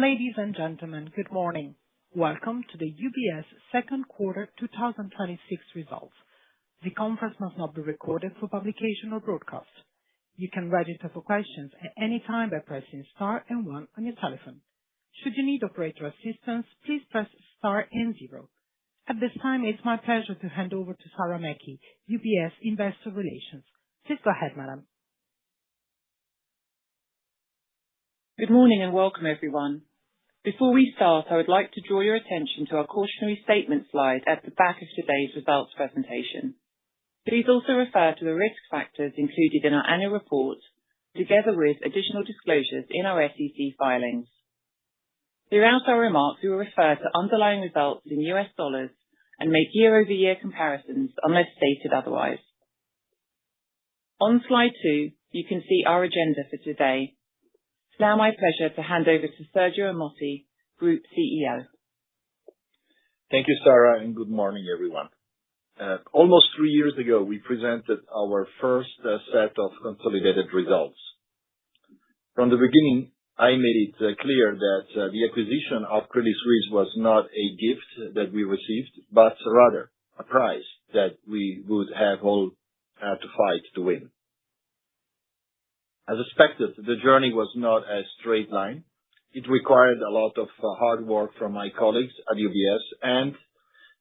Ladies and gentlemen, good morning. Welcome to the UBS second quarter 2026 results. The conference must not be recorded for publication or broadcast. You can register for questions at any time by pressing star and one on your telephone. Should you need operator assistance, please press star and zero. At this time, it's my pleasure to hand over to Sarah Mackey, UBS Investor Relations. Please go ahead, madam. Good morning and welcome, everyone. Before we start, I would like to draw your attention to our cautionary statement slide at the back of today's results presentation. Please also refer to the risk factors included in our annual report, together with additional disclosures in our SEC filings. Throughout our remarks, we will refer to underlying results in US dollars and make year-over-year comparisons unless stated otherwise. On slide 2, you can see our agenda for today. It's now my pleasure to hand over to Sergio Ermotti, Group CEO. Thank you, Sarah, and good morning, everyone. Almost 3 years ago, we presented our first set of consolidated results. From the beginning, I made it clear that the acquisition of Credit Suisse was not a gift that we received, but rather a prize that we would have all had to fight to win. As expected, the journey was not a straight line. It required a lot of hard work from my colleagues at UBS and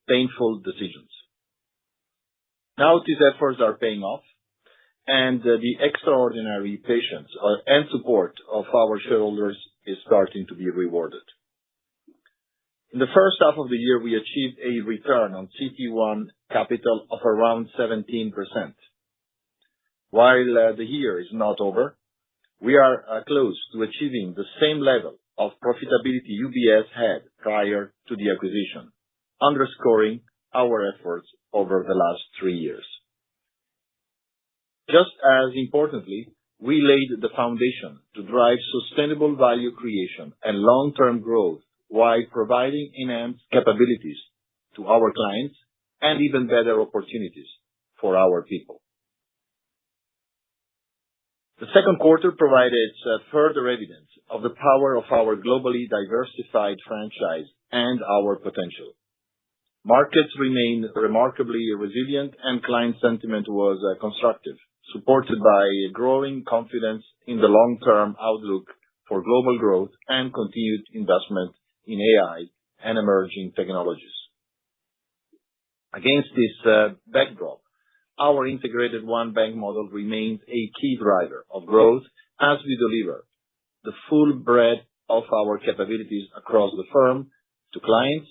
painful decisions. Now these efforts are paying off, and the extraordinary patience and support of our shareholders is starting to be rewarded. In the first half of the year, we achieved a return on CET1 capital of around 17%. While the year is not over, we are close to achieving the same level of profitability UBS had prior to the acquisition, underscoring our efforts over the last 3 years. Just as importantly, we laid the foundation to drive sustainable value creation and long-term growth while providing enhanced capabilities to our clients and even better opportunities for our people. The second quarter provided further evidence of the power of our globally diversified franchise and our potential. Markets remained remarkably resilient and client sentiment was constructive, supported by growing confidence in the long-term outlook for global growth and continued investment in AI and emerging technologies. Against this backdrop, our integrated one bank model remains a key driver of growth as we deliver the full breadth of our capabilities across the firm to clients,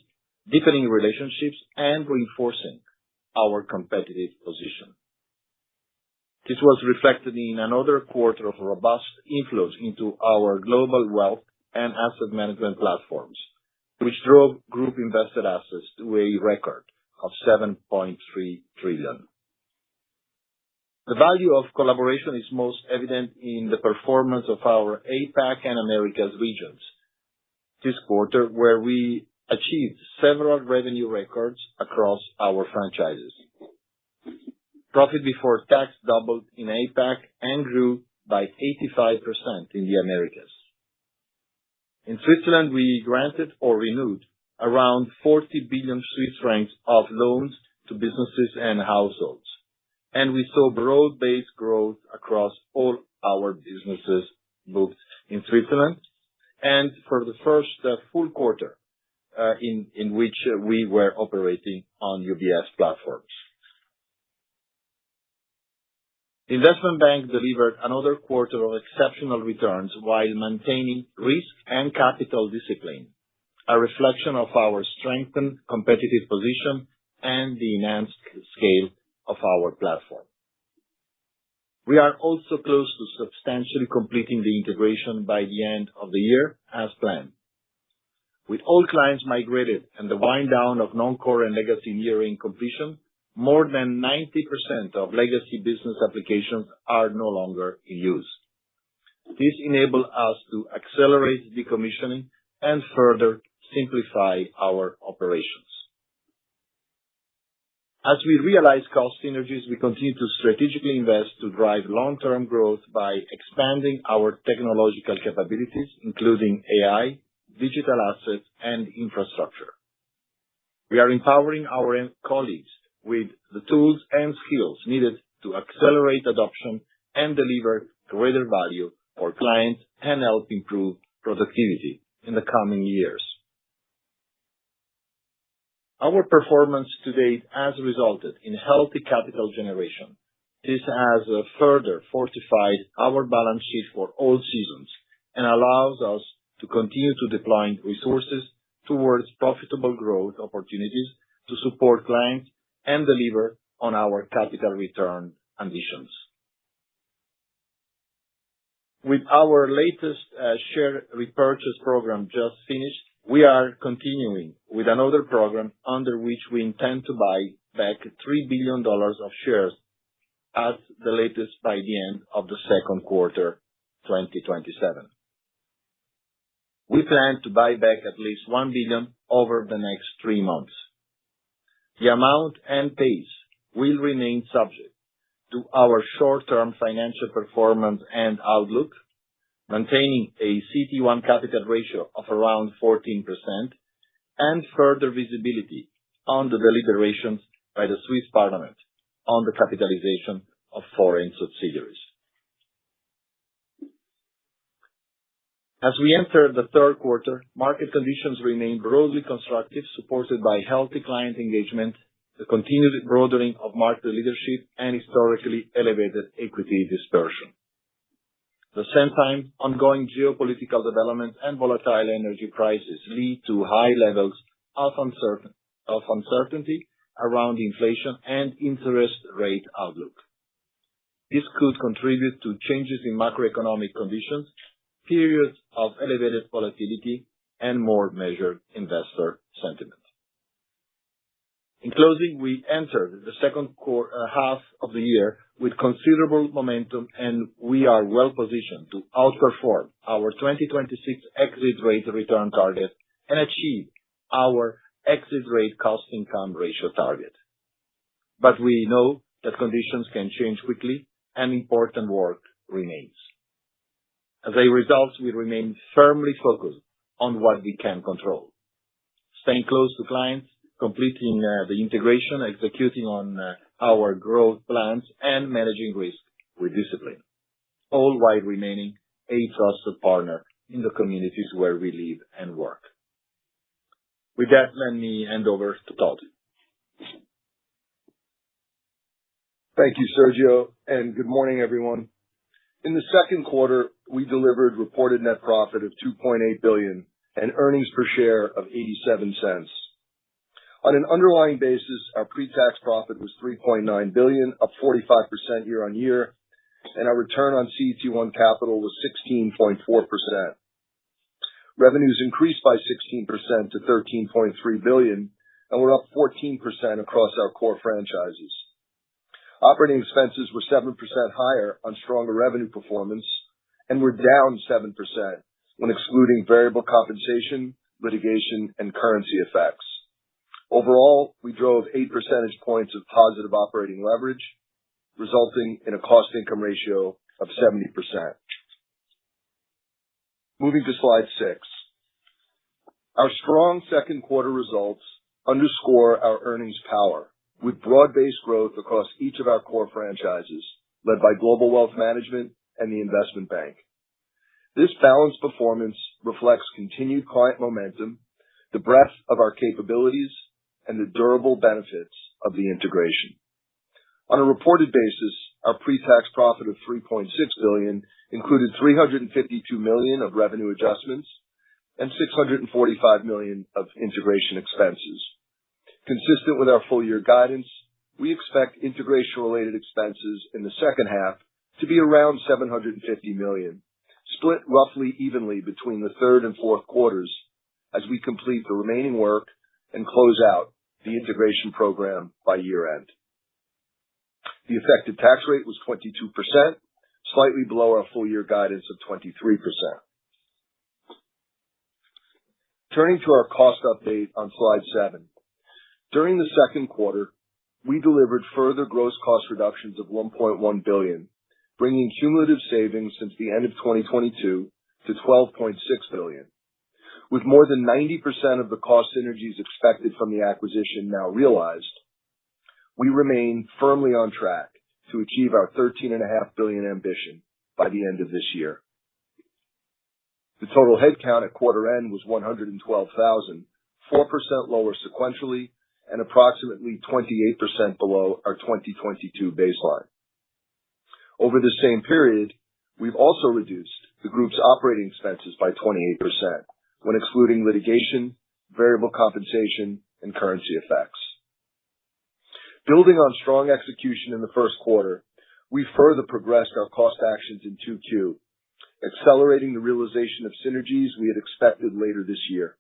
deepening relationships and reinforcing our competitive position. This was reflected in another quarter of robust inflows into our global wealth and asset management platforms, which drove group invested assets to a record of $7.3 trillion. The value of collaboration is most evident in the performance of our APAC and Americas regions this quarter, where we achieved several revenue records across our franchises. Profit before tax doubled in APAC and grew by 85% in the Americas. In Switzerland, we granted or renewed around 40 billion Swiss francs of loans to businesses and households, and we saw broad-based growth across all our businesses booked in Switzerland, and for the first full quarter in which we were operating on UBS platforms. The investment bank delivered another quarter of exceptional returns while maintaining risk and capital discipline, a reflection of our strengthened competitive position and the enhanced scale of our platform. We are also close to substantially completing the integration by the end of the year as planned. With all clients migrated and the wind down of non-core and legacy nearing completion, more than 90% of legacy business applications are no longer in use. This enables us to accelerate decommissioning and further simplify our operations. As we realize cost synergies, we continue to strategically invest to drive long-term growth by expanding our technological capabilities, including AI, digital assets, and infrastructure. We are empowering our colleagues with the tools and skills needed to accelerate adoption and deliver greater value for clients and help improve productivity in the coming years. Our performance to date has resulted in healthy capital generation. This has further fortified our balance sheet for all seasons and allows us to continue to deploy resources towards profitable growth opportunities to support clients and deliver on our capital return ambitions. With our latest share repurchase program just finished, we are continuing with another program under which we intend to buy back $3 billion of shares at the latest by the end of the second quarter 2027. We plan to buy back at least $1 billion over the next 3 months. The amount and pace will remain subject to our short-term financial performance and outlook, maintaining a CET1 capital ratio of around 14%, and further visibility on the deliberations by the Swiss Parliament on the capitalization of foreign subsidiaries. As we enter the third quarter, market conditions remain broadly constructive, supported by healthy client engagement, the continued broadening of market leadership, and historically elevated equity dispersion. At the same time, ongoing geopolitical developments and volatile energy prices lead to high levels of uncertainty around inflation and interest rate outlook. This could contribute to changes in macroeconomic conditions, periods of elevated volatility, and more measured investor sentiment. In closing, we entered the second half of the year with considerable momentum, and we are well positioned to outperform our 2026 exit rate return target and achieve our exit rate cost-income ratio target. But we know that conditions can change quickly and important work remains. As a result, we remain firmly focused on what we can control, staying close to clients, completing the integration, executing on our growth plans, and managing risk with discipline, all while remaining a trusted partner in the communities where we live and work. With that, let me hand over to Todd. Thank you, Sergio, and good morning, everyone. In the second quarter, we delivered reported net profit of $2.8 billion and earnings per share of 87 cents. On an underlying basis, our pre-tax profit was $3.9 billion, up 45% year on year, and our return on CET1 capital was 16.4%. Revenues increased by 16% to $13.3 billion, and we're up 14% across our core franchises. Operating expenses were 7% higher on stronger revenue performance, and were down 7% when excluding variable compensation, litigation, and currency effects. Overall, we drove 8 percentage points of positive operating leverage, resulting in a cost-income ratio of 70%. Moving to slide 6. Our strong second quarter results underscore our earnings power, with broad-based growth across each of our core franchises, led by Global Wealth Management and the Investment Bank. This balanced performance reflects continued client momentum, the breadth of our capabilities, and the durable benefits of the integration. On a reported basis, our pre-tax profit of $3.6 billion included $352 million of revenue adjustments and $645 million of integration expenses. Consistent with our full-year guidance, we expect integration-related expenses in the second half to be around $750 million, split roughly evenly between the third and fourth quarters as we complete the remaining work and close out the integration program by year-end. The effective tax rate was 22%, slightly below our full-year guidance of 23%. Turning to our cost update on slide 7. During the second quarter, we delivered further gross cost reductions of $1.1 billion, bringing cumulative savings since the end of 2022 to $12.6 billion. With more than 90% of the cost synergies expected from the acquisition now realized, we remain firmly on track to achieve our $13.5 billion ambition by the end of this year. The total headcount at quarter end was 112,000, 4% lower sequentially, and approximately 28% below our 2022 baseline. Over the same period, we've also reduced the group's operating expenses by 28%, when excluding litigation, variable compensation, and currency effects. Building on strong execution in the first quarter, we further progressed our cost actions in 2Q, accelerating the realization of synergies we had expected later this year.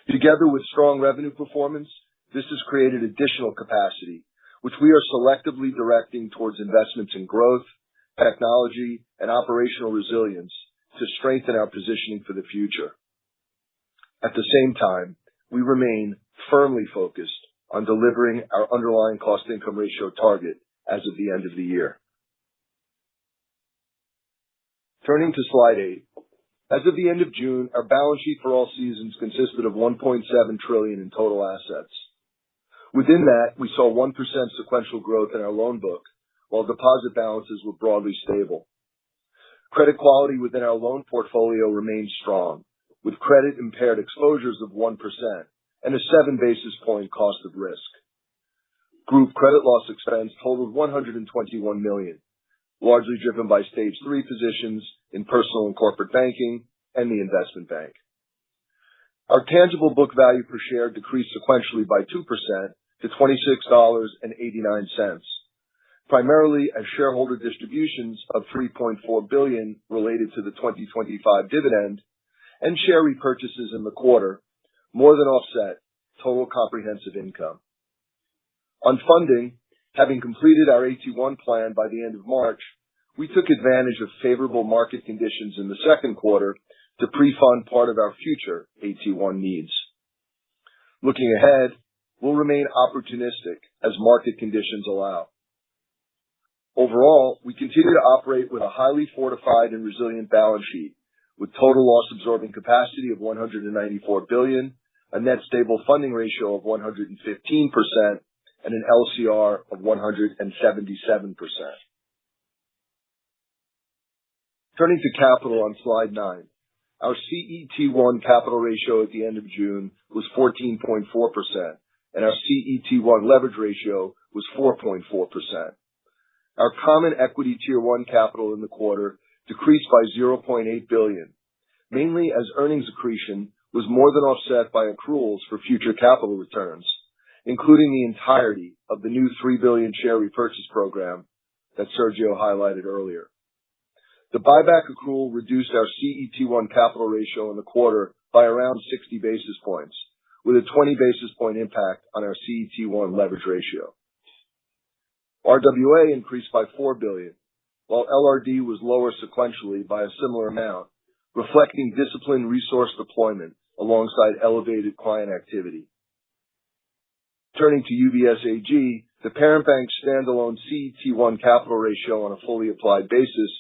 Together with strong revenue performance, this has created additional capacity, which we are selectively directing towards investments in growth, technology, and operational resilience to strengthen our positioning for the future. At the same time, we remain firmly focused on delivering our underlying cost-income ratio target as of the end of the year. Turning to slide 8. As of the end of June, our balance sheet for all seasons consisted of $1.7 trillion in total assets. Within that, we saw 1% sequential growth in our loan book, while deposit balances were broadly stable. Credit quality within our loan portfolio remains strong, with credit-impaired exposures of 1% and a 7 basis point cost of risk. Group credit loss expense totaled $121 million, largely driven by Stage 3 positions in personal and corporate banking and the investment bank. Our tangible book value per share decreased sequentially by 2% to $26.89, primarily as shareholder distributions of $3.4 billion related to the 2025 dividend and share repurchases in the quarter more than offset total comprehensive income. On funding, having completed our AT1 plan by the end of March, we took advantage of favorable market conditions in the second quarter to pre-fund part of our future AT1 needs. Looking ahead, we'll remain opportunistic as market conditions allow. Overall, we continue to operate with a highly fortified and resilient balance sheet, with total loss-absorbing capacity of $194 billion, a net stable funding ratio of 115%, and an LCR of 177%. Turning to capital on slide 9. Our CET1 capital ratio at the end of June was 14.4%, and our CET1 leverage ratio was 4.4%. Our common equity tier 1 capital in the quarter decreased by $0.8 billion, mainly as earnings accretion was more than offset by accruals for future capital returns, including the entirety of the new $3 billion share repurchase program that Sergio highlighted earlier. The buyback accrual reduced our CET1 capital ratio in the quarter by around 60 basis points, with a 20 basis point impact on our CET1 leverage ratio. RWA increased by $4 billion, while LRD was lower sequentially by a similar amount, reflecting disciplined resource deployment alongside elevated client activity. Turning to UBS AG, the parent bank's standalone CET1 capital ratio on a fully applied basis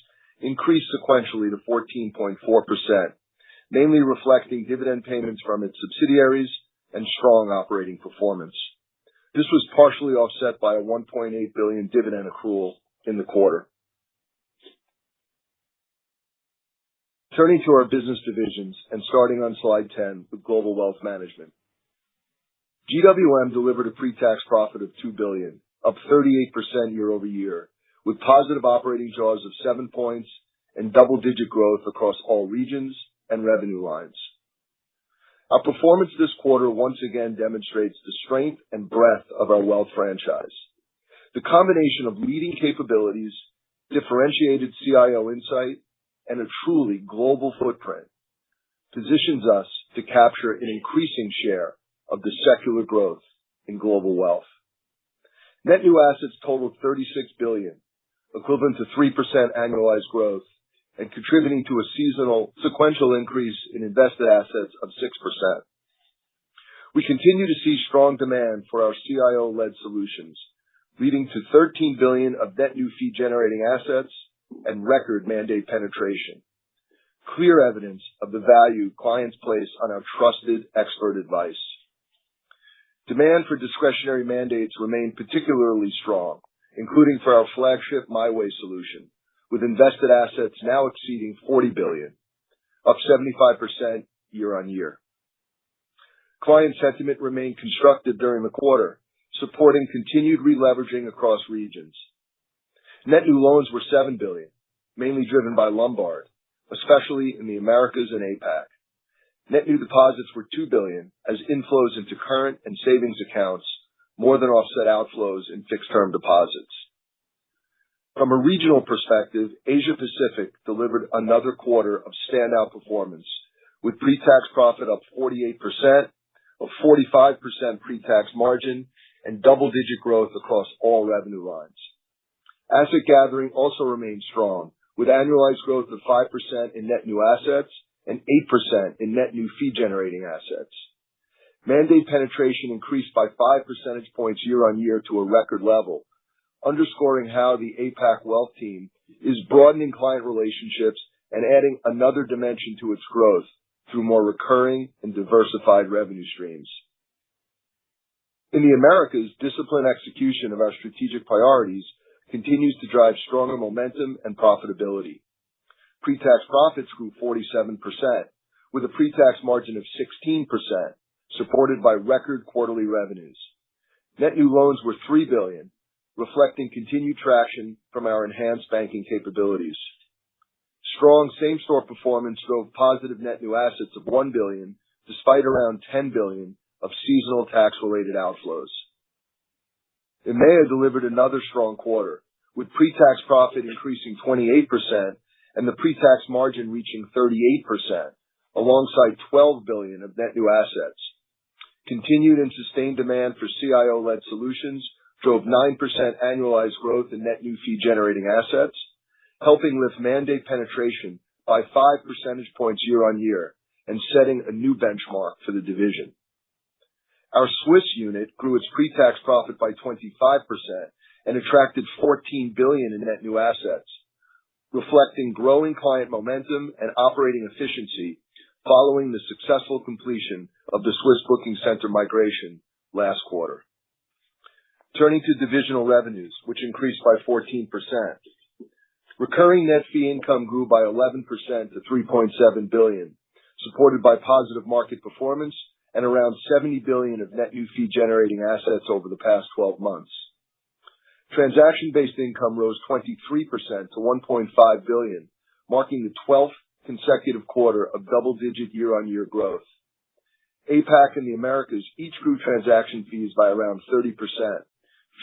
increased sequentially to 14.4%, mainly reflecting dividend payments from its subsidiaries and strong operating performance. This was partially offset by a $1.8 billion dividend accrual in the quarter. Turning to our business divisions and starting on slide 10 with Global Wealth Management. GWM delivered a pre-tax profit of $2 billion, up 38% year over year, with positive operating jaws of 7 points and double-digit growth across all regions and revenue lines. Our performance this quarter once again demonstrates the strength and breadth of our wealth franchise. The combination of leading capabilities, differentiated CIO insight, and a truly global footprint positions us to capture an increasing share of the secular growth in global wealth. Net new assets totaled $36 billion, equivalent to 3% annualized growth, and contributing to a sequential increase in invested assets of 6%. We continue to see strong demand for our CIO-led solutions, leading to $13 billion of net new fee-generating assets and record mandate penetration. clear evidence of the value clients place on our trusted expert advice. Demand for discretionary mandates remained particularly strong, including for our flagship My Way solution, with invested assets now exceeding $40 billion, up 75% year-on-year. Client sentiment remained constructive during the quarter, supporting continued releveraging across regions. Net new loans were $7 billion, mainly driven by Lombard, especially in the Americas and APAC. Net new deposits were $2 billion, as inflows into current and savings accounts more than offset outflows in fixed-term deposits. From a regional perspective, Asia Pacific delivered another quarter of standout performance, with pre-tax profit up 48%, a 45% pre-tax margin, and double-digit growth across all revenue lines. Asset gathering also remained strong, with annualized growth of 5% in net new assets and 8% in net new fee-generating assets. Mandate penetration increased by 5 percentage points year-on-year to a record level, underscoring how the APAC Wealth team is broadening client relationships and adding another dimension to its growth through more recurring and diversified revenue streams. In the Americas, disciplined execution of our strategic priorities continues to drive stronger momentum and profitability. Pre-tax profits grew 47%, with a pre-tax margin of 16%, supported by record quarterly revenues. Net new loans were $3 billion, reflecting continued traction from our enhanced banking capabilities. Strong same-store performance drove positive net new assets of $1 billion, despite around $10 billion of seasonal tax-related outflows. EMEA delivered another strong quarter, with pre-tax profit increasing 28% and the pre-tax margin reaching 38%, alongside $12 billion of net new assets. Continued and sustained demand for CIO-led solutions drove 9% annualized growth in net new fee-generating assets, helping lift mandate penetration by 5 percentage points year-on-year and setting a new benchmark for the division. Our Swiss unit grew its pre-tax profit by 25% and attracted $14 billion in net new assets, reflecting growing client momentum and operating efficiency following the successful completion of the Swiss booking center migration last quarter. Turning to divisional revenues, which increased by 14%. Recurring net fee income grew by 11% to $3.7 billion, supported by positive market performance and around $70 billion of net new fee-generating assets over the past 12 months. Transaction-based income rose 23% to $1.5 billion, marking the 12th consecutive quarter of double-digit year-on-year growth. APAC and the Americas each grew transaction fees by around 30%,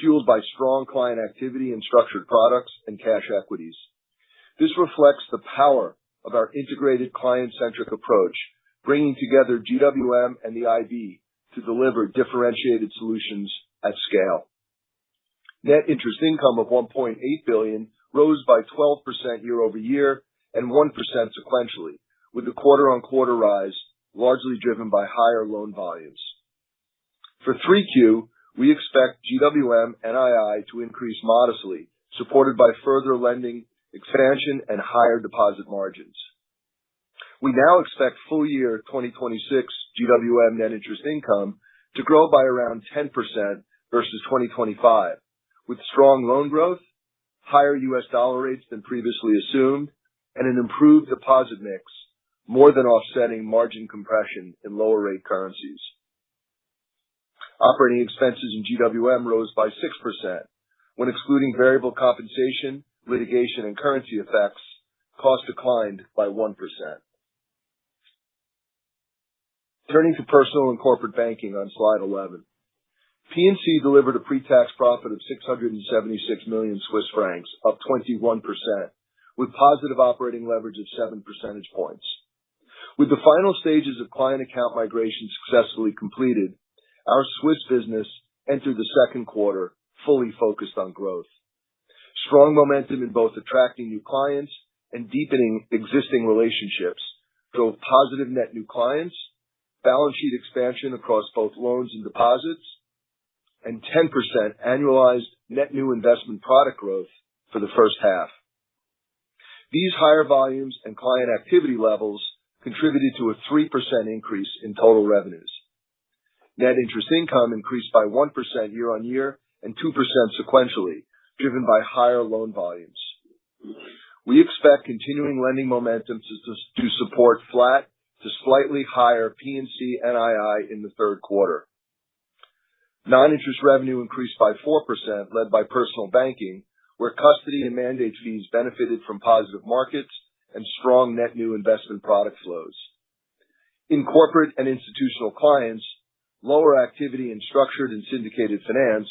fueled by strong client activity in structured products and cash equities. This reflects the power of our integrated client-centric approach, bringing together GWM and the IB to deliver differentiated solutions at scale. Net interest income of $1.8 billion rose by 12% year-over-year and 1% sequentially, with the quarter-on-quarter rise largely driven by higher loan volumes. For 3Q, we expect GWM NII to increase modestly, supported by further lending expansion and higher deposit margins. We now expect full year 2026 GWM net interest income to grow by around 10% versus 2025, with strong loan growth, higher U.S. dollar rates than previously assumed, and an improved deposit mix, more than offsetting margin compression in lower rate currencies. Operating expenses in GWM rose by 6%. When excluding variable compensation, litigation, and currency effects, cost declined by 1%. Turning to Personal and Corporate Banking on slide 11. P&C delivered a pre-tax profit of 676 million Swiss francs, up 21%, with positive operating leverage of 7 percentage points. With the final stages of client account migration successfully completed, our Swiss business entered the second quarter fully focused on growth. Strong momentum in both attracting new clients and deepening existing relationships drove positive net new clients, balance sheet expansion across both loans and deposits, and 10% annualized net new investment product growth for the first half. These higher volumes and client activity levels contributed to a 3% increase in total revenues. Net interest income increased by 1% year-on-year and 2% sequentially, driven by higher loan volumes. We expect continuing lending momentum to support flat to slightly higher P&C NII in the third quarter. Non-interest revenue increased by 4%, led by personal banking, where custody and mandate fees benefited from positive markets and strong net new investment product flows. In corporate and institutional clients, lower activity in structured and syndicated finance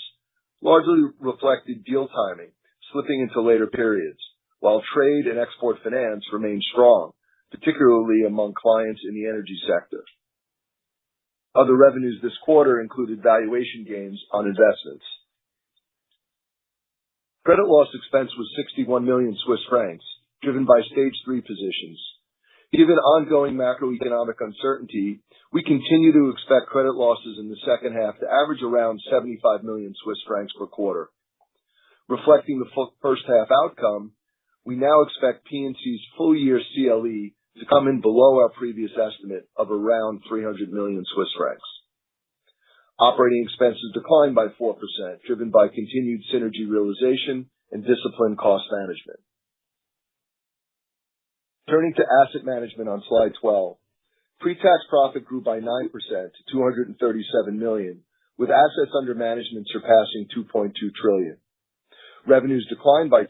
largely reflected deal timing, slipping into later periods, while trade and export finance remained strong, particularly among clients in the energy sector. Other revenues this quarter included valuation gains on investments. Credit loss expense was 61 million Swiss francs, driven by stage 3 positions. Given ongoing macroeconomic uncertainty, we continue to expect credit losses in the second half to average around 75 million Swiss francs per quarter. Reflecting the first half outcome, we now expect P&C's full year CLE to come in below our previous estimate of around 300 million Swiss francs. Operating expenses declined by 4%, driven by continued synergy realization and disciplined cost management. Turning to asset management on slide 12, pre-tax profit grew by 9% to 237 million, with assets under management surpassing 2.2 trillion. Revenues declined by 2%,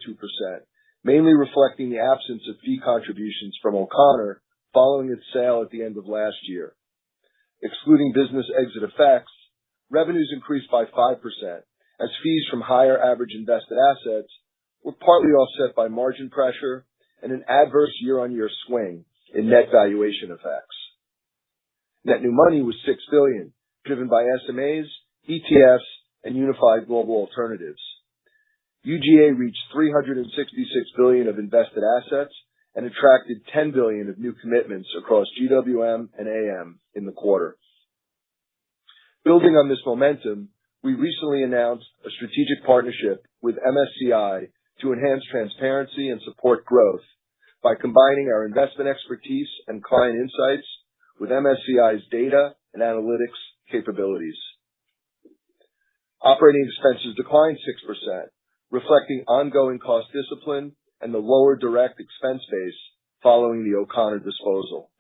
mainly reflecting the absence of fee contributions from O'Connor following its sale at the end of last year. Excluding business exit effects, revenues increased by 5%, as fees from higher average invested assets were partly offset by margin pressure and an adverse year-on-year swing in net valuation effects. Net new money was 6 billion, driven by SMAs, ETFs, and unified global alternatives. UGA reached 366 billion of invested assets and attracted 10 billion of new commitments across GWM and AM in the quarter. Building on this momentum, we recently announced a strategic partnership with MSCI to enhance transparency and support growth by combining our investment expertise and client insights with MSCI's data and analytics capabilities. Operating expenses declined 6%, reflecting ongoing cost discipline and the lower direct expense base following the O'Connor disposal.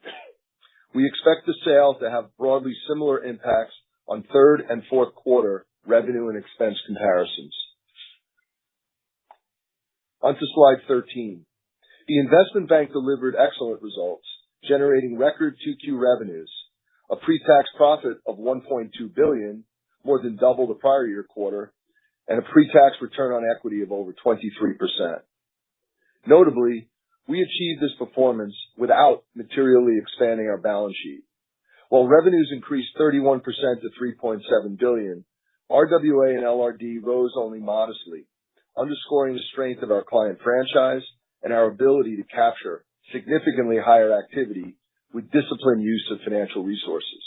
We expect the sale to have broadly similar impacts on third and fourth quarter revenue and expense comparisons. On to slide 13. The investment bank delivered excellent results, generating record 2Q revenues, a pre-tax profit of 1.2 billion, more than double the prior year quarter, and a pre-tax return on equity of over 23%. Notably, we achieved this performance without materially expanding our balance sheet. While revenues increased 31% to 3.7 billion, RWA and LRD rose only modestly, underscoring the strength of our client franchise and our ability to capture significantly higher activity with disciplined use of financial resources.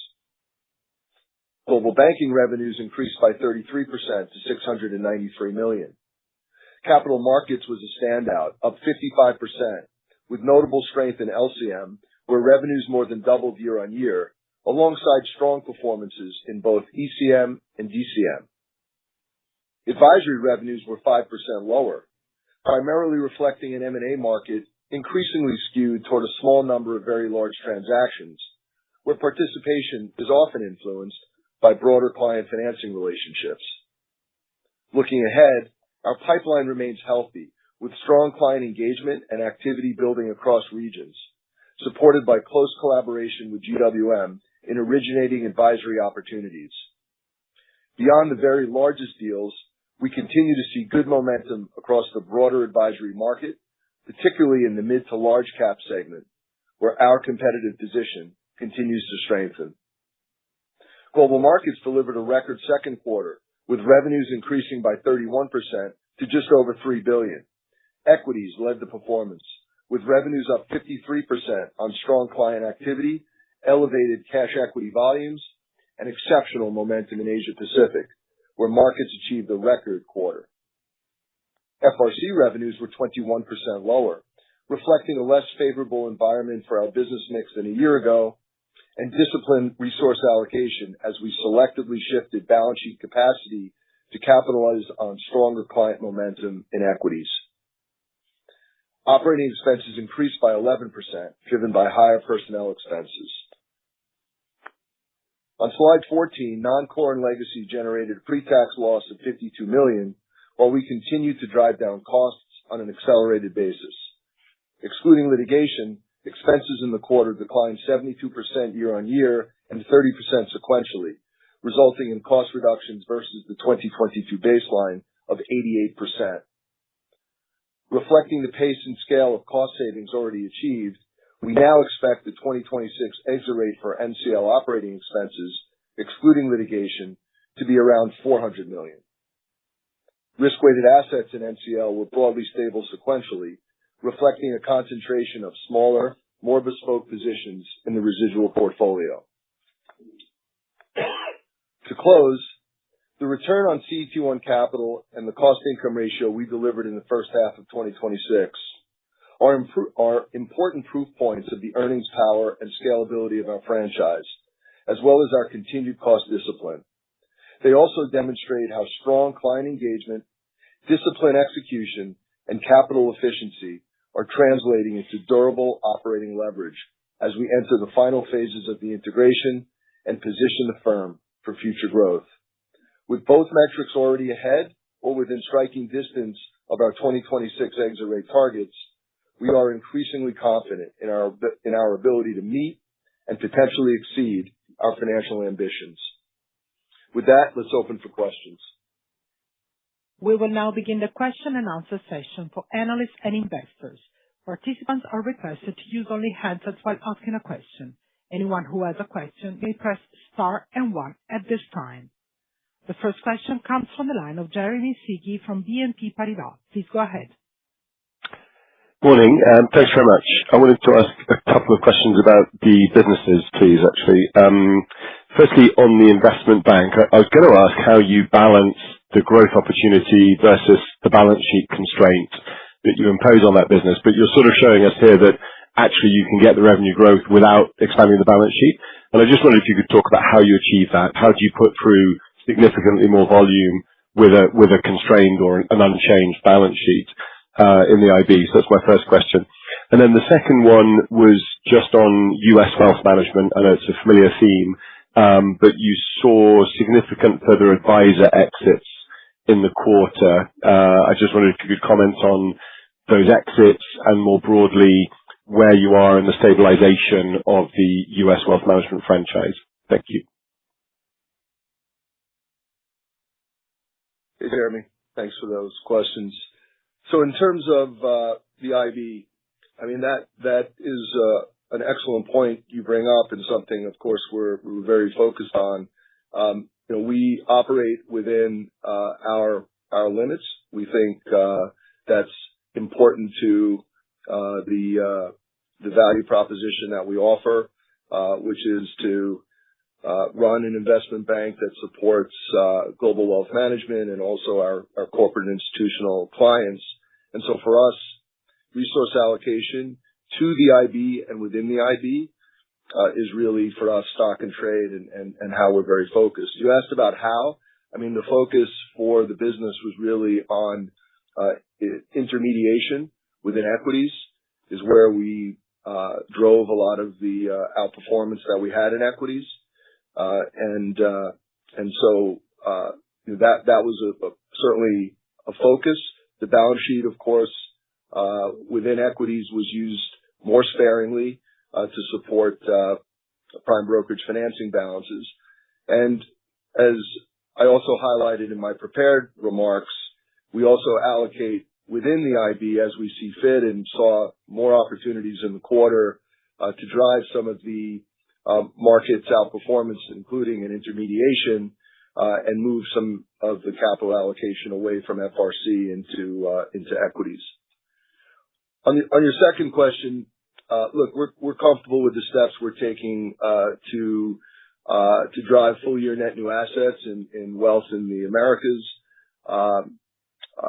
Global banking revenues increased by 33% to 693 million. Capital markets was a standout, up 55%, with notable strength in LCM, where revenues more than doubled year on year, alongside strong performances in both ECM and DCM. Advisory revenues were 5% lower, primarily reflecting an M&A market increasingly skewed toward a small number of very large transactions, where participation is often influenced by broader client financing relationships. Looking ahead, our pipeline remains healthy, with strong client engagement and activity building across regions, supported by close collaboration with GWM in originating advisory opportunities. Beyond the very largest deals, we continue to see good momentum across the broader advisory market, particularly in the mid to large cap segment, where our competitive position continues to strengthen. Global markets delivered a record second quarter, with revenues increasing by 31% to just over 3 billion. Equities led the performance, with revenues up 53% on strong client activity, elevated cash equity volumes, and exceptional momentum in Asia Pacific, where markets achieved a record quarter. FRC revenues were 21% lower, reflecting a less favorable environment for our business mix than a year ago, and disciplined resource allocation as we selectively shifted balance sheet capacity to capitalize on stronger client momentum in equities. Operating expenses increased by 11%, driven by higher personnel expenses. On slide 14, non-core and legacy generated a pre-tax loss of $52 million, while we continued to drive down costs on an accelerated basis. Excluding litigation, expenses in the quarter declined 72% year-on-year and 30% sequentially, resulting in cost reductions versus the 2022 baseline of 88%. Reflecting the pace and scale of cost savings already achieved, we now expect the 2026 exit rate for NCL operating expenses, excluding litigation, to be around $400 million. Risk-weighted assets in NCL were broadly stable sequentially, reflecting a concentration of smaller, more bespoke positions in the residual portfolio. To close, the return on CET1 capital and the cost-income ratio we delivered in the first half of 2026 are important proof points of the earnings power and scalability of our franchise, as well as our continued cost discipline. They also demonstrate how strong client engagement, disciplined execution, and capital efficiency are translating into durable operating leverage as we enter the final phases of the integration and position the firm for future growth. With both metrics already ahead or within striking distance of our 2026 exit rate targets, we are increasingly confident in our ability to meet and potentially exceed our financial ambitions. With that, let's open for questions. We will now begin the question and answer session for analysts and investors. Participants are requested to use only handsets while asking a question. Anyone who has a question may press star and one at this time. The first question comes from the line of Jeremy Sigee from BNP Paribas. Please go ahead. Morning, thanks very much. I wanted to ask a couple of questions about the businesses, please, actually. Firstly, on the investment bank, I was going to ask how you balance the growth opportunity versus the balance sheet constraint that you impose on that business, but you're sort of showing us here that actually you can get the revenue growth without expanding the balance sheet. And I just wondered if you could talk about how you achieve that. How do you put through significantly more volume with a constrained or an unchanged balance sheet in the IB? So that's my first question. And then the second one was just on US wealth management. I know it's a familiar theme, but you saw significant further advisor exits in the quarter. I just wondered if you could comment on those exits and more broadly where you are in the stabilization of the US wealth management franchise. Thank you. Hey, Jeremy. Thanks for those questions. So in terms of the IB, I mean, that is an excellent point you bring up, and something, of course, we're very focused on. We operate within our limits. We think that's important to the value proposition that we offer, which is to run an investment bank that supports global wealth management and also our corporate and institutional clients. And so for us, resource allocation to the IB and within the IB is really, for us, stock and trade and how we're very focused. You asked about how. I mean, the focus for the business was really on intermediation within equities is where we drove a lot of the outperformance that we had in equities. And so that was certainly a focus. The balance sheet, of course, within equities was used more sparingly to support prime brokerage financing balances. And as I also highlighted in my prepared remarks, we also allocate within the IB as we see fit, and saw more opportunities in the quarter to drive some of the markets outperformance, including an intermediation, and move some of the capital allocation away from FRC into equities. On your second question, look, we're comfortable with the steps we're taking to drive full year net new assets in wealth in the Americas.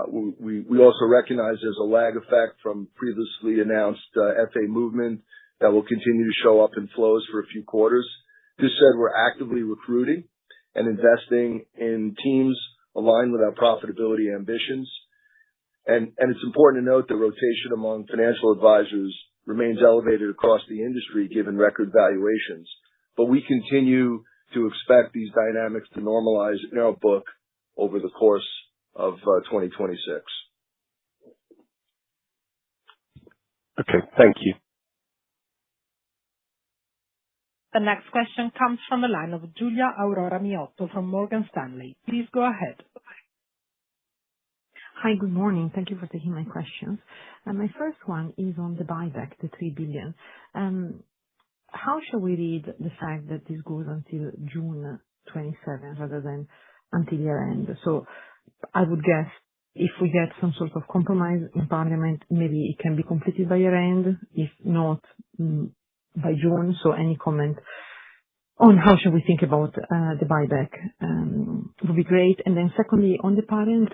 We also recognize there's a lag effect from previously announced FA movement that will continue to show up in flows for a few quarters. This said, we're actively recruiting and investing in teams aligned with our profitability ambitions. And it's important to note the rotation among financial advisors remains elevated across the industry given record valuations. But we continue to expect these dynamics to normalize in our book over the course of 2026. Okay, thank you. The next question comes from the line of Giulia Aurora Miotto from Morgan Stanley. Please go ahead. Hi, good morning. Thank you for taking my questions. My first one is on the buyback, the 3 billion. How shall we read the fact that this goes until June 27 rather than until year-end? So I would guess if we get some sort of compromise in Parliament, maybe it can be completed by year-end, if not by June. So any comment on how should we think about the buyback would be great. And then secondly, on the parent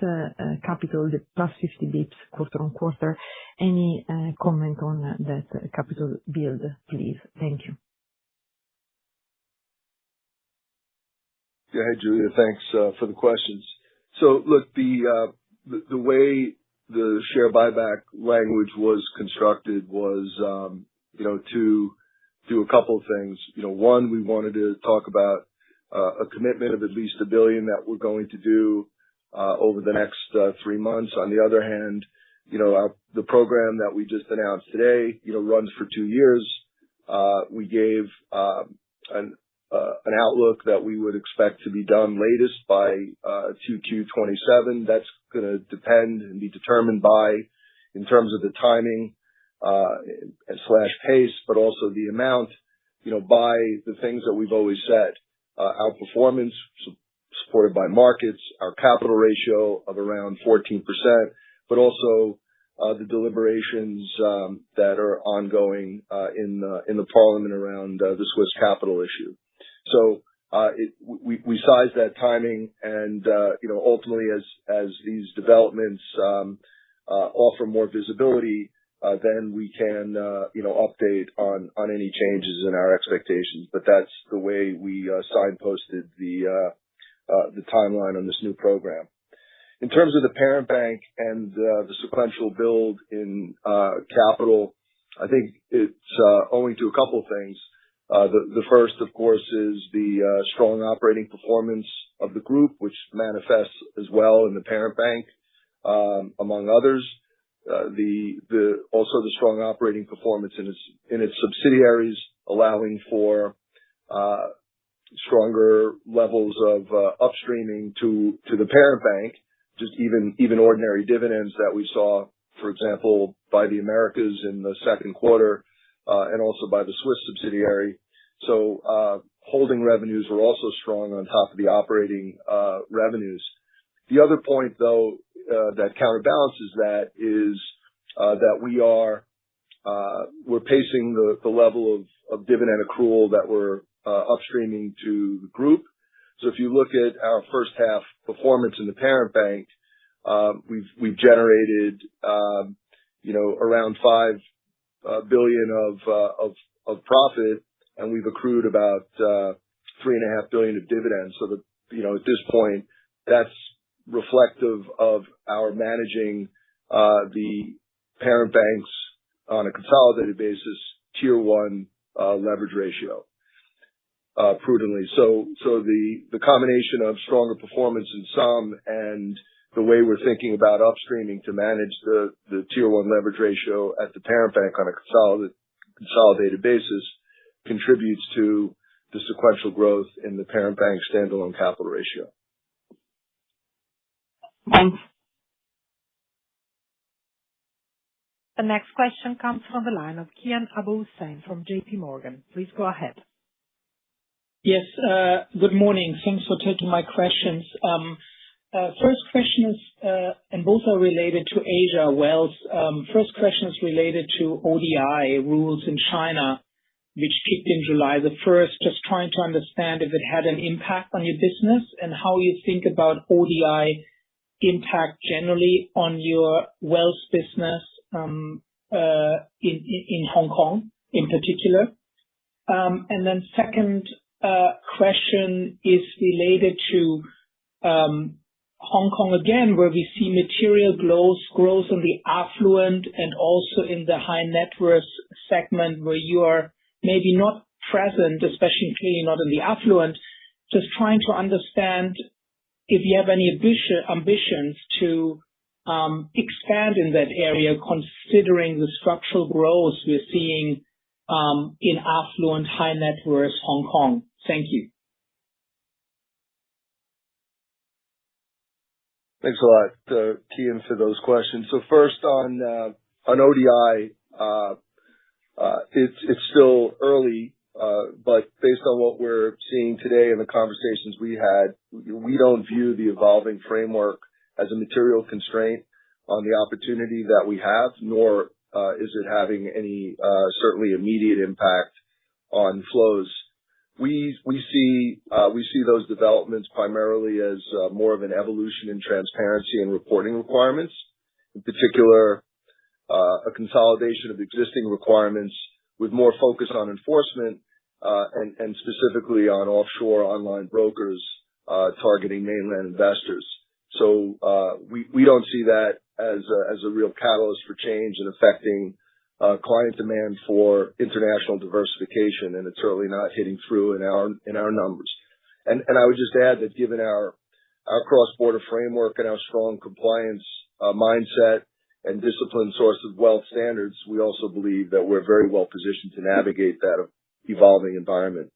capital, the plus 50 bips quarter on quarter, any comment on that capital build, please? Thank you. Yeah, hey, Julia, thanks for the questions. So look, the way the share buyback language was constructed was, to do a couple of things. One, we wanted to talk about a commitment of at least 1 billion that we're going to do over the next 3 months. On the other hand, the program that we just announced today, runs for 2 years. We gave an outlook that we would expect to be done latest by 2Q 27. That's going to depend and be determined by, in terms of the timing / pace, but also the amount, by the things that we've always said. Our performance supported by markets, our capital ratio of around 14%, but also the deliberations that are ongoing in the Parliament around the Swiss capital issue. So we size that timing, and ultimately, as these developments offer more visibility, then we can update on any changes in our expectations. But that's the way we signposted the timeline on this new program. In terms of the parent bank and the sequential build in capital, I think it's owing to a couple of things. The first, of course, is the strong operating performance of the group, which manifests as well in the parent bank, among others. Also the strong operating performance in its subsidiaries, allowing for stronger levels of upstreaming to the parent bank, just even ordinary dividends that we saw, for example, by the Americas in the second quarter, and also by the Swiss subsidiary. So holding revenues were also strong on top of the operating revenues. The other point, though, that counterbalances that is that we're pacing the level of dividend accrual that we're upstreaming to the group. So if you look at our first half performance in the parent bank, we've generated around 5 billion of profit, and we've accrued about 3.5 billion of dividends. So at this point, that's reflective of our managing the parent banks on a consolidated basis, tier 1 leverage ratio prudently. So the combination of stronger performance in some and the way we're thinking about upstreaming to manage the tier 1 leverage ratio at the parent bank on a consolidated basis contributes to the sequential growth in the parent bank standalone capital ratio. Thanks. The next question comes from the line of Kian Abouhossein from JP Morgan. Please go ahead. Yes, good morning. Thanks for taking my questions. First question is, and both are related to Asia Wealth. First question is related to ODI rules in China, which kicked in July the 1st. Just trying to understand if it had an impact on your business and how you think about ODI impact generally on your wealth business in Hong Kong in particular? And then second question is related to Hong Kong again, where we see material growth in the affluent and also in the high net worth segment, where you are maybe not present, especially clearly not in the affluent. Just trying to understand if you have any ambitions to expand in that area, considering the structural growth we're seeing in affluent high net worth Hong Kong. Thank you. Thanks a lot, Kian, for those questions. So first on ODI, it's still early, but based on what we're seeing today and the conversations we had, we don't view the evolving framework as a material constraint on the opportunity that we have, nor is it having any certainly immediate impact on flows. We see those developments primarily as more of an evolution in transparency and reporting requirements, in particular a consolidation of existing requirements with more focus on enforcement and specifically on offshore online brokers targeting mainland investors. So we don't see that as a real catalyst for change and affecting client demand for international diversification, and it's certainly not hitting through in our numbers. And I would just add that given our cross-border framework and our strong compliance mindset and disciplined source of wealth standards, we also believe that we're very well positioned to navigate that evolving environment.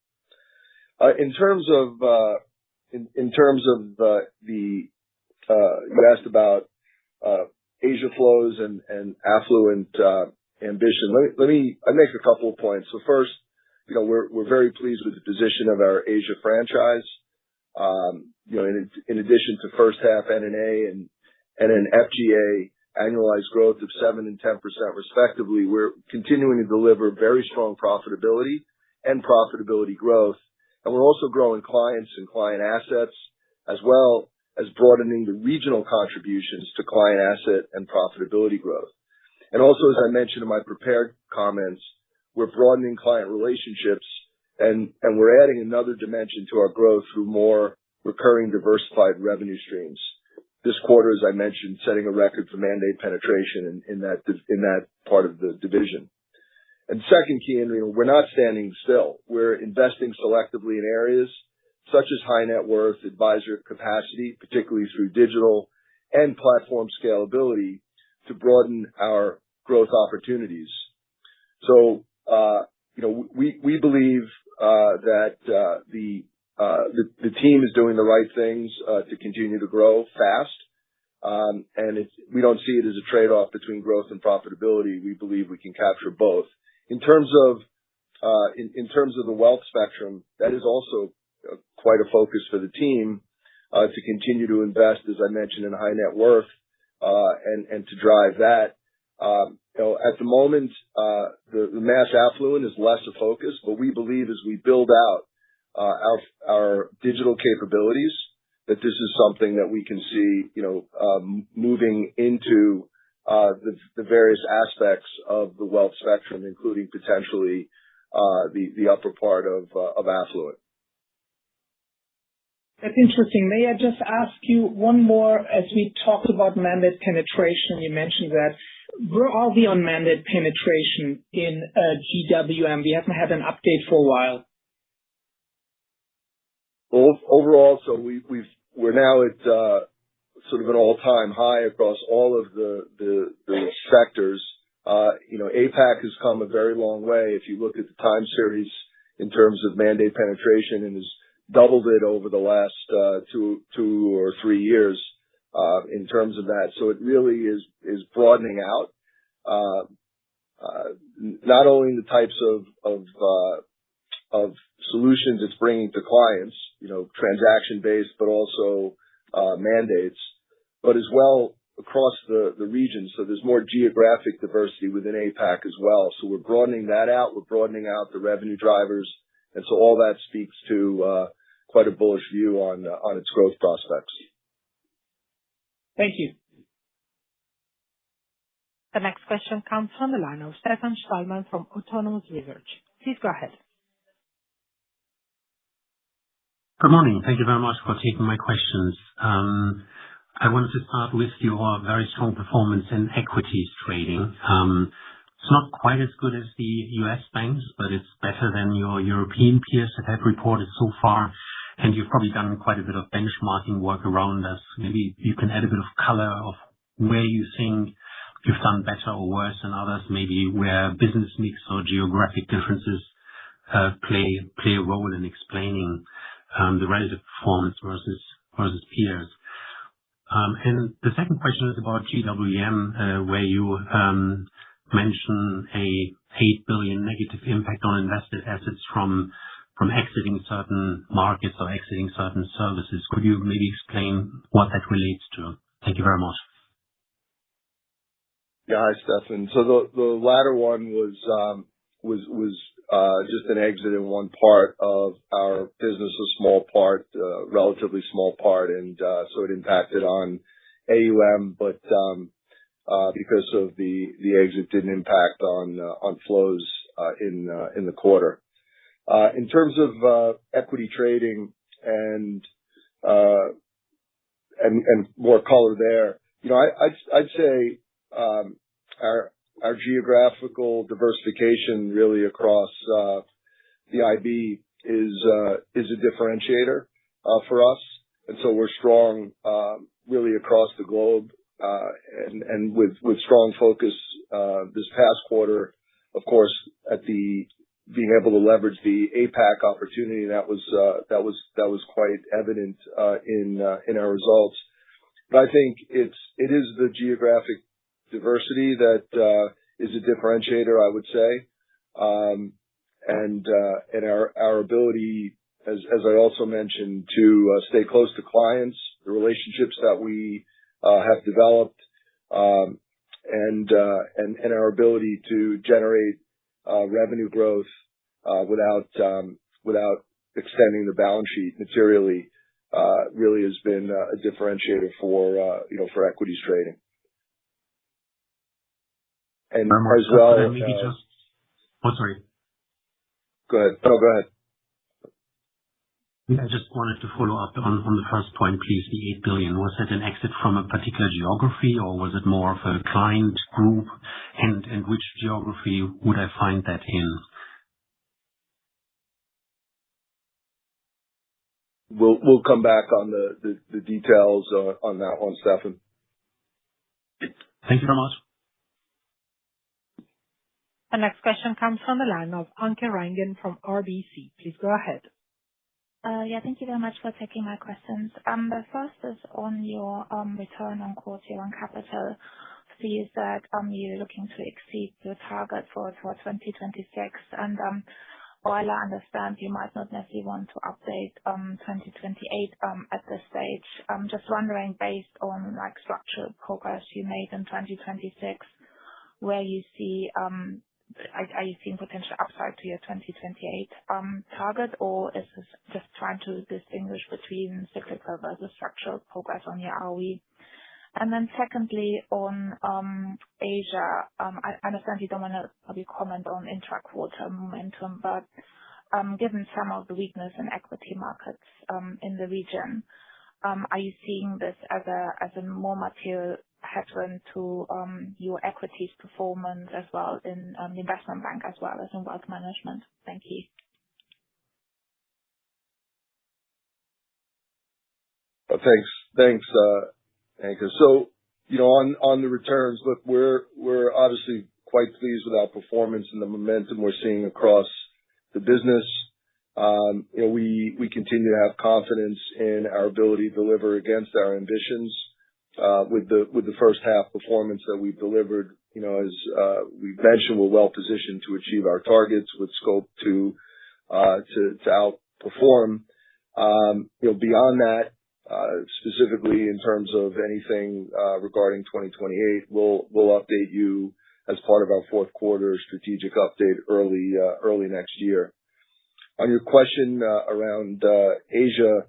In terms of you asked about Asia flows and affluent ambition. Let me make a couple of points. So first, we're very pleased with the position of our Asia franchise. In addition to first half NNA and an FGA annualized growth of 7% and 10% respectively, we're continuing to deliver very strong profitability and profitability growth. And we're also growing clients and client assets, as well as broadening the regional contributions to client asset and profitability growth. And also, as I mentioned in my prepared comments, we're broadening client relationships and we're adding another dimension to our growth through more recurring diversified revenue streams. This quarter, as I mentioned, setting a record for mandate penetration in that part of the division. And second, Kian, we're not standing still. We're investing selectively in areas such as high net worth advisor capacity, particularly through digital and platform scalability, to broaden our growth opportunities. So, we believe that the team is doing the right things to continue to grow fast, and we don't see it as a trade-off between growth and profitability. We believe we can capture both. In terms of the wealth spectrum, that is also quite a focus for the team to continue to invest, as I mentioned, in high net worth and to drive that. At the moment, the mass affluent is less a focus, but we believe as we build out our digital capabilities, that this is something that we can see, moving into the various aspects of the wealth spectrum, including potentially the upper part of affluent. That's interesting. May I just ask you one more? As we talked about mandate penetration, you mentioned that. Where are we on mandate penetration in GWM? We haven't had an update for a while. Well, overall, so we're now at sort of an all-time high across all of the sectors. APAC has come a very long way. If you look at the time series in terms of mandate penetration, and has doubled it over the last 2 or 3 years in terms of that. So it really is broadening out not only the types of solutions it's bringing to clients, transaction based, but also mandates, but as well across the region. So there's more geographic diversity within APAC as well. So we're broadening that out. We're broadening out the revenue drivers, and so all that speaks to quite a bullish view on its growth prospects. Thank you. The next question comes from the line of Stefan Stalmann from Autonomous Research. Please go ahead. Good morning. Thank you very much for taking my questions. I wanted to start with your very strong performance in equities trading. It's not quite as good as the U.S. banks, but it's better than your European peers that have reported so far, and you've probably done quite a bit of benchmarking work around us. Maybe you can add a bit of color of where you think you've done better or worse than others, maybe where business mix or geographic differences play a role in explaining the relative performance versus peers. And the second question is about GWM, where you mention a 8 billion negative impact on invested assets from exiting certain markets or exiting certain services. Could you maybe explain what that relates to? Thank you very much. Yeah. Hi, Stefan. So the latter one was just an exit in one part of our business, a small part, relatively small part, and so it impacted on AUM, but because of the exit, didn't impact on flows in the quarter. In terms of equity trading and more color there, I'd say our geographical diversification really across the IB is a differentiator for us, and so we're strong really across the globe, and with strong focus this past quarter, of course, at being able to leverage the APAC opportunity. That was quite evident in our results. But I think it is the geographic diversity that is a differentiator, I would say, and our ability, as I also mentioned, to stay close to clients, the relationships that we have developed, and our ability to generate revenue growth without extending the balance sheet materially, really has been a differentiator for equities trading. And as well, sorry. Go ahead. No, go ahead. I just wanted to follow up on the first point, please. The 8 billion, was that an exit from a particular geography, or was it more of a client group? And which geography would I find that in? We'll come back on the details on that one, Stefan. Thank you very much. The next question comes from the line of Anke Reingen from RBC. Please go ahead. Yeah, thank you very much for taking my questions. The first is on your return on core tier 1 capital. So you said you're looking to exceed your target for 2026, and while I understand you might not necessarily want to update 2028 at this stage, I'm just wondering, based on structural progress you made in 2026, where you see are you seeing potential upside to your 2028 target, or is this just trying to distinguish between cyclical versus structural progress on your ROE? And then secondly, on Asia, I understand you don't want to probably comment on intra-quarter momentum, but given some of the weakness in equity markets in the region, are you seeing this as a more material headwind to your equities performance as well in the investment bank as well as in wealth management? Thank you. Thanks, Anke. So, on the returns, look, we're obviously quite pleased with our performance and the momentum we're seeing across the business. We continue to have confidence in our ability to deliver against our ambitions. With the first half performance that we've delivered, as we've mentioned, we're well positioned to achieve our targets with scope to outperform. Beyond that, specifically in terms of anything regarding 2028, we'll update you as part of our fourth quarter strategic update early next year. On your question around Asia,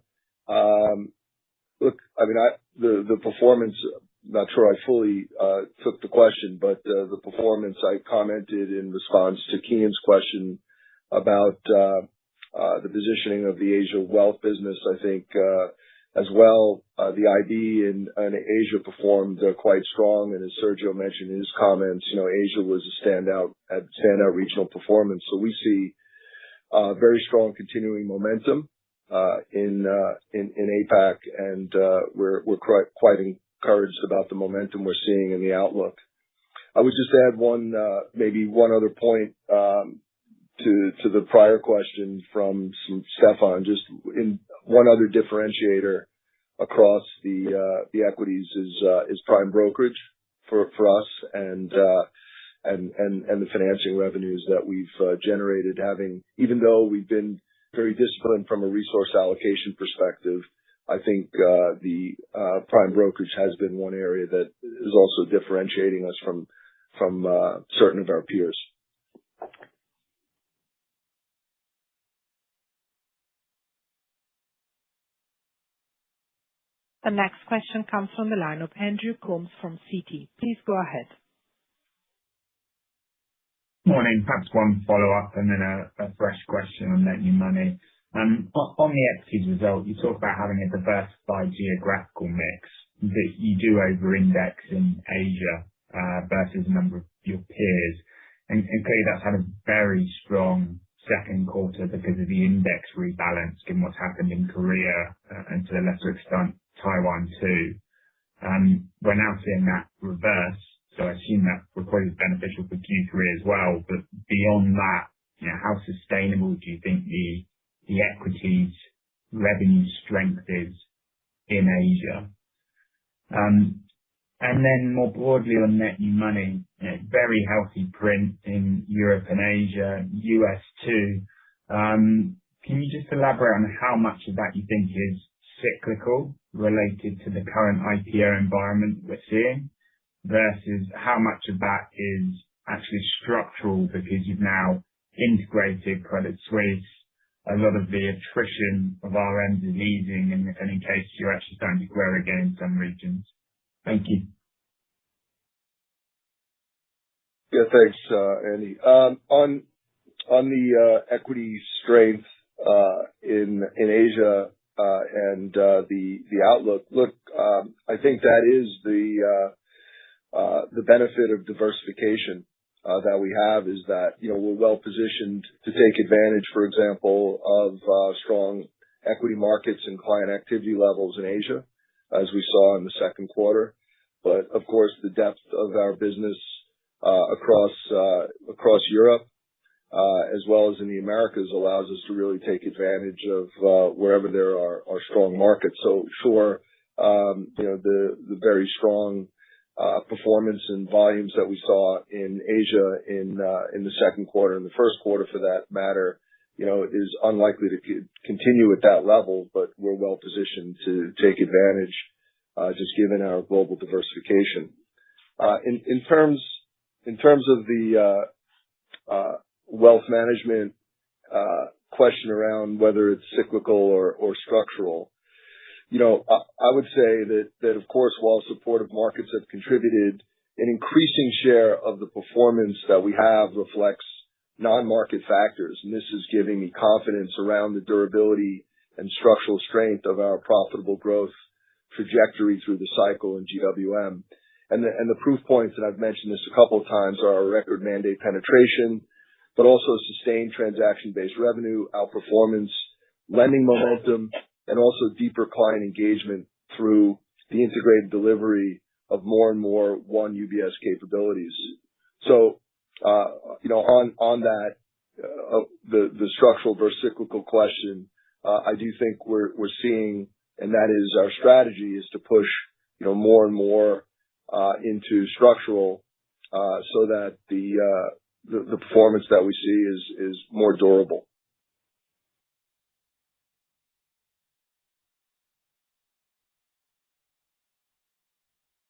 Look, I mean, the performance, not sure I fully took the question, but the performance I commented in response to Kian's question about the positioning of the Asia wealth business. I think as well, the IB in Asia performed quite strong. And as Sergio mentioned in his comments, Asia was a standout regional performance. So we see very strong continuing momentum in APAC, and we're quite encouraged about the momentum we're seeing in the outlook. I would just add maybe one other point to the prior question from Stefan. Just in one other differentiator across the equities is prime brokerage for us, and the financing revenues that we've generated. Even though we've been very disciplined from a resource allocation perspective, I think the prime brokerage has been one area that is also differentiating us from certain of our peers. The next question comes from the line of Andrew Coombs from Citi. Please go ahead. Morning. Perhaps one follow-up and then a fresh question on net new money. On the equities result, you talk about having a diversified geographical mix, that you do over-index in Asia versus a number of your peers. And clearly that's had a very strong second quarter because of the index rebalance given what's happened in Korea and to a lesser extent Taiwan too. We're now seeing that reverse, so I assume that will probably be beneficial for Q3 as well. But beyond that, how sustainable do you think the equities revenue strength is in Asia? And then more broadly on net new money, very healthy print in Europe and Asia, US too. Can you just elaborate on how much of that you think is cyclical related to the current IPO environment we're seeing versus how much of that is actually structural because you've now integrated Credit Suisse, a lot of the attrition of RMs is easing, and in case you're actually starting to grow again in some regions. Thank you. Yeah, thanks, Andy. On the equity strength in Asia and the outlook, look, I think that is the benefit of diversification that we have, is that we're well positioned to take advantage, for example, of strong equity markets and client activity levels in Asia, as we saw in the second quarter. But of course, the depth of our business across Europe as well as in the Americas allows us to really take advantage of wherever there are strong markets. So sure, the very strong performance and volumes that we saw in Asia in the second quarter and the first quarter, for that matter, is unlikely to continue at that level. But we're well positioned to take advantage, just given our global diversification. In terms of the wealth management question around whether it's cyclical or structural, I would say that of course, while supportive markets have contributed, an increasing share of the performance that we have reflects non-market factors, and this is giving me confidence around the durability and structural strength of our profitable growth trajectory through the cycle in GWM. And the proof points, and I've mentioned this a couple of times, are our record mandate penetration, but also sustained transaction-based revenue, outperformance, lending momentum, and also deeper client engagement through the integrated delivery of more and more one UBS capabilities. So, on that, the structural versus cyclical question, I do think we're seeing, and that is our strategy, is to push, more and more into structural, so that the performance that we see is more durable.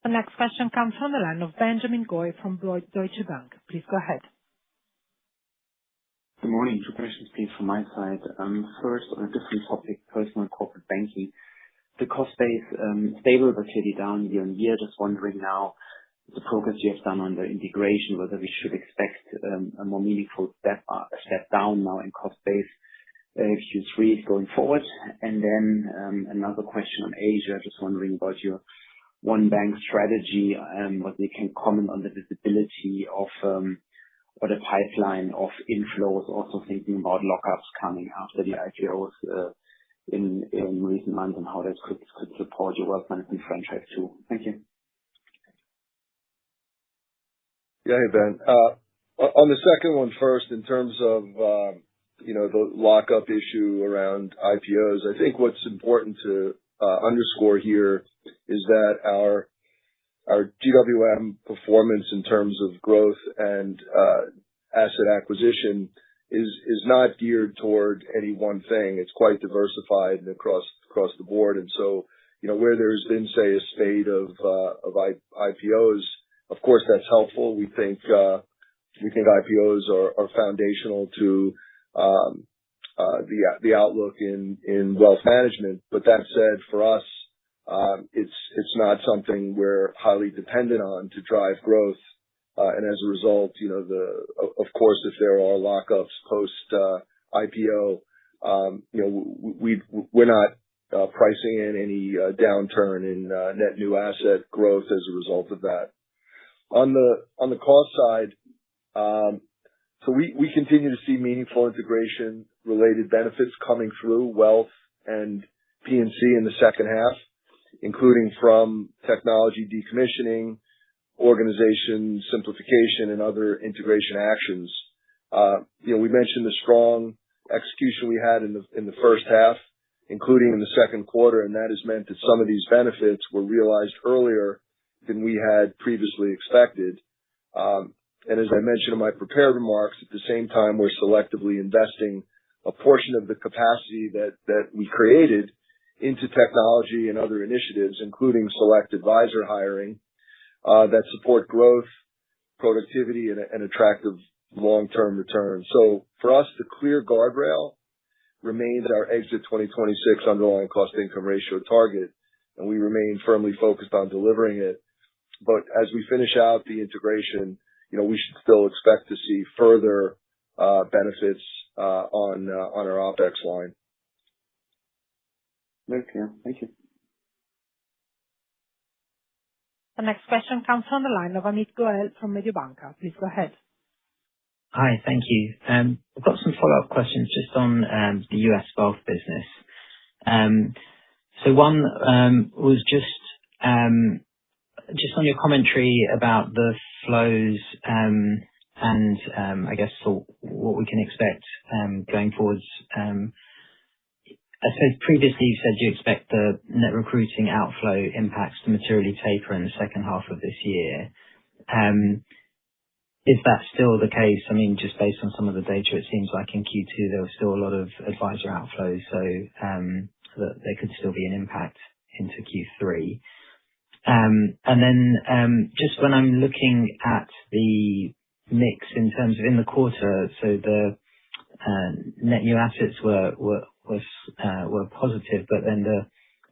The next question comes from the line of Benjamin Goy from Deutsche Bank. Please go ahead. Good morning. Two questions, please, from my side. First, on a different topic, personal and corporate banking. the cost base stable but clearly down year-on-year. Just wondering now, the progress you have done on the integration, whether we should expect a more meaningful step down now in cost base Q3 going forward. And then another question on Asia. Just wondering about your one bank strategy, whether you can comment on the visibility of or the pipeline of inflows, also thinking about lockups coming after the IPOs in recent months, and how that could support your wealth management franchise too. Thank you. Yeah, hey, Ben. On the second one first, in terms of the lockup issue around IPOs, I think what's important to underscore here is that our GWM performance in terms of growth and asset acquisition is not geared toward any one thing. It's quite diversified and across the board. And so, where there's been, say, a spate of IPOs, of course, that's helpful. We think IPOs are foundational to the outlook in wealth management. But that said, for us, it's not something we're highly dependent on to drive growth. And as a result, of course, if there are lockups post IPO, we're not pricing in any downturn in net new asset growth as a result of that. On the cost side, so we continue to see meaningful integration related benefits coming through wealth and P&C in the second half, including from technology decommissioning, organization simplification, and other integration actions. We mentioned the strong execution we had in the first half, including in the second quarter, and that has meant that some of these benefits were realized earlier than we had previously expected. And as I mentioned in my prepared remarks, at the same time, we're selectively investing a portion of the capacity that we created into technology and other initiatives, including select advisor hiring, that support growth, productivity, and attractive long-term returns. So for us, the clear guardrail remains our exit 2026 underlying cost-income ratio target, and we remain firmly focused on delivering it. But as we finish out the integration, we should still expect to see further benefits on our OpEx line. Very clear. Thank you. The next question comes from the line of Amit Goel from Mediobanca. Please go ahead. Hi, thank you. I've got some follow-up questions just on the US wealth business. So one was just on your commentary about the flows and I guess for what we can expect going forwards. I suppose previously you said you expect the net recruiting outflow impacts to materially taper in the second half of this year. Is that still the case? I mean, just based on some of the data, it seems like in Q2 there was still a lot of advisor outflows, so that there could still be an impact into Q3. And then just when I'm looking at the mix in terms of in the quarter, so the net new assets were positive, but then the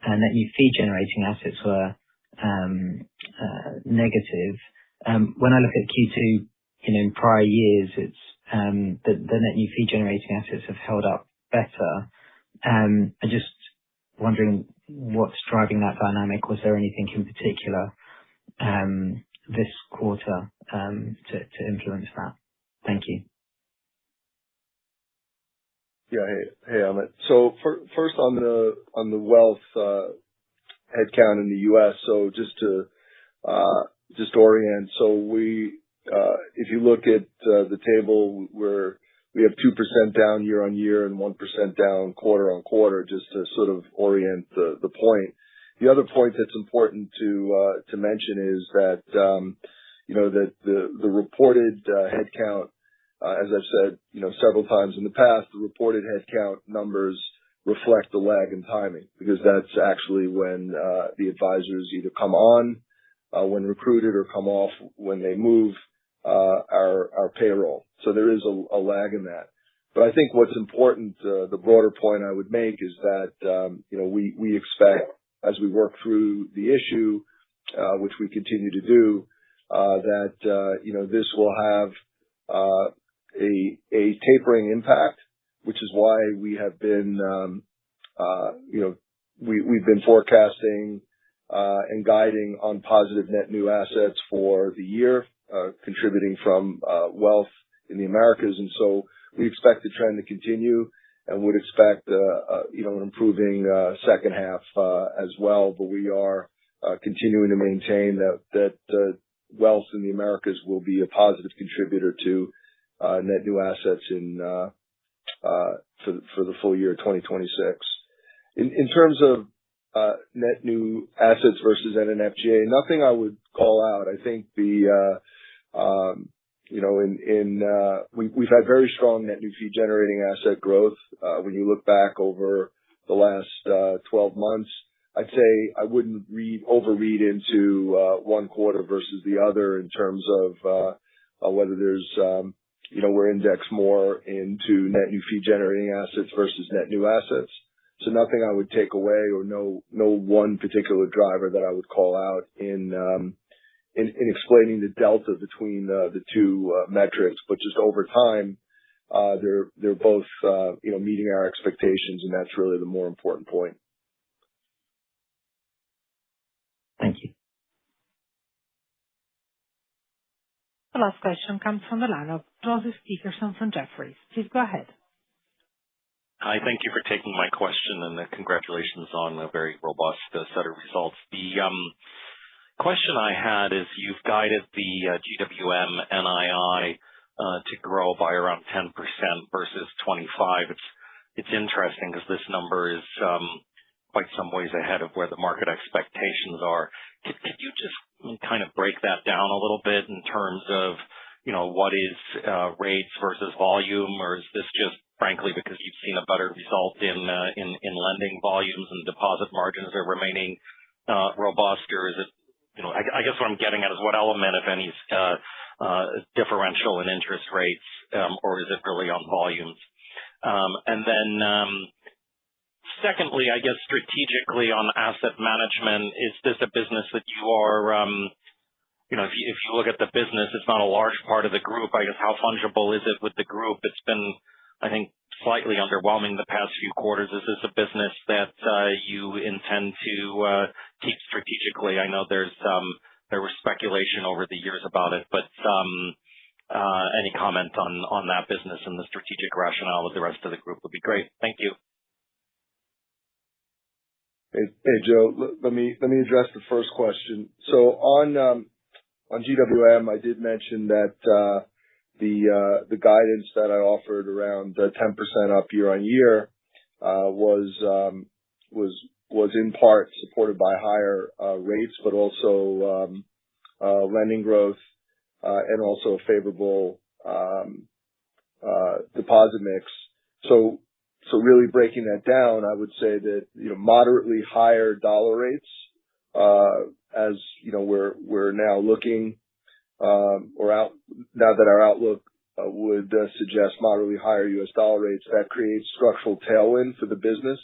net new fee generating assets were negative. When I look at Q2, in prior years, it's the net new fee generating assets have held up better. I'm just wondering what's driving that dynamic. Was there anything in particular this quarter to influence that? Thank you. Yeah. Hey, Amit. So first on the wealth headcount in the U.S. So just to orient. So if you look at the table, we have 2% down year on year and 1% down quarter on quarter, just to sort of orient the point. The other point that's important to mention is that that the reported headcount, as I've said several times in the past, the reported headcount numbers reflect the lag in timing, because that's actually when the advisors either come on when recruited or come off when they move our payroll. So there is a lag in that. But I think what's important, the broader point I would make is that we expect as we work through the issue, which we continue to do, that this will have a tapering impact, which is why we have been we've been forecasting and guiding on positive net new assets for the year, contributing from wealth in the Americas. And so we expect the trend to continue and would expect an improving second half as well. But we are continuing to maintain that wealth in the Americas will be a positive contributor to net new assets for the full year 2026. In terms of net new assets versus NNFGA, nothing I would call out. I think we've had very strong net new fee generating asset growth. When you look back over the last 12 months, I'd say I wouldn't overread into one quarter versus the other in terms of whether there's we're indexed more into net new fee generating assets versus net new assets. So nothing I would take away, or no one particular driver that I would call out in explaining the delta between the two metrics. But just over time, they're both meeting our expectations, and that's really the more important point. Thank you. The last question comes from the line of Joseph Dickerson from Jefferies. Please go ahead. Hi, thank you for taking my question, and congratulations on a very robust set of results. The question I had is, you've guided the GWM NII to grow by around 10% versus 25. It's interesting because this number is quite some ways ahead of where the market expectations are. Could you just kind of break that down a little bit in terms of what is rates versus volume, or is this just frankly because you've seen a better result in lending volumes and deposit margins are remaining robust, or is it I guess what I'm getting at is what element, if any, is differential in interest rates, or is it really on volumes? And then secondly, I guess strategically on asset management, is this a business that you are if you look at the business, it's not a large part of the group. I guess how fungible is it with the group? It's been, I think, slightly underwhelming the past few quarters. Is this a business that you intend to keep strategically? I know there was speculation over the years about it, but any comment on that business and the strategic rationale with the rest of the group would be great. Thank you. Hey Joe, let me address the first question. So on GWM, I did mention that the guidance that I offered around 10% up year on year was in part supported by higher rates, but also lending growth and also a favorable deposit mix. So really breaking that down, I would say that moderately higher dollar rates, as we're now looking or out now that our outlook would suggest moderately higher U.S. dollar rates, that creates structural tailwind for the business,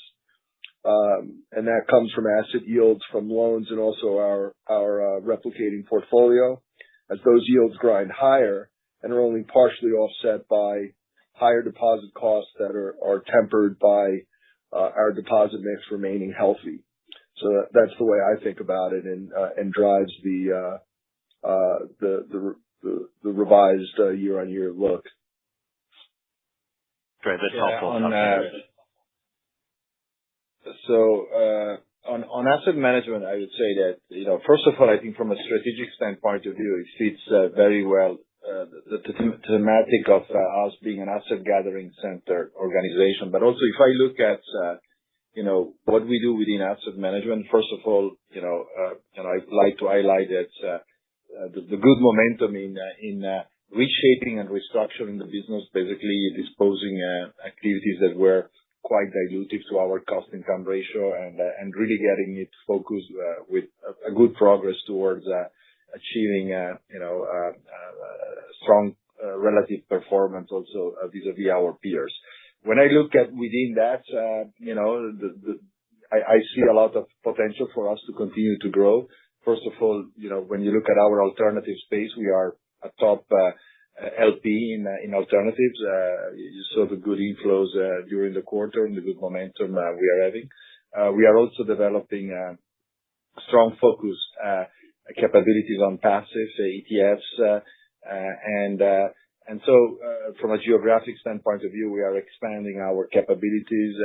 and that comes from asset yields from loans and also our replicating portfolio. As those yields grind higher and are only partially offset by higher deposit costs that are tempered by our deposit mix remaining healthy. So that's the way I think about it, and drives the revised year-on-year look. Great, that's helpful. On asset management, I would say that first of all, I think from a strategic standpoint of view, it fits very well the thematic of us being an asset gathering center organization. But also, if I look at what we do within asset management, first of all, I'd like to highlight that the good momentum in reshaping and restructuring the business, basically disposing activities that were quite dilutive to our cost income ratio, and really getting it focused with a good progress towards achieving strong relative performance also vis-a-vis our peers. When I look at within that, I see a lot of potential for us to continue to grow. First of all, when you look at our alternative space, we are a top LP in alternatives. You saw the good inflows during the quarter and the good momentum we are having. We are also developing strong focus capabilities on passive ETFs, and so from a geographic standpoint of view, we are expanding our capabilities,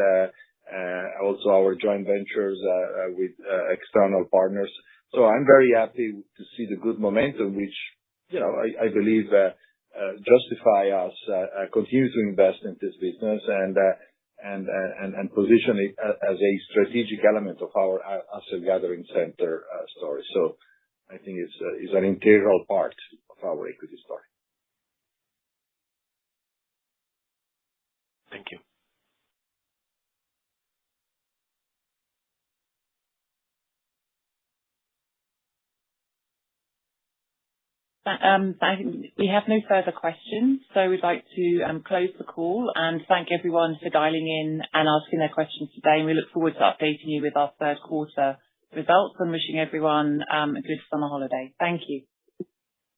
also our joint ventures with external partners. So I'm very happy to see the good momentum, which I believe justify us continue to invest in this business and position it as a strategic element of our asset gathering center story. So I think it's an integral part of our equity story. Thank you. We have no further questions, so we'd like to close the call and thank everyone for dialing in and asking their questions today. And we look forward to updating you with our third quarter results and wishing everyone a good summer holiday. Thank you.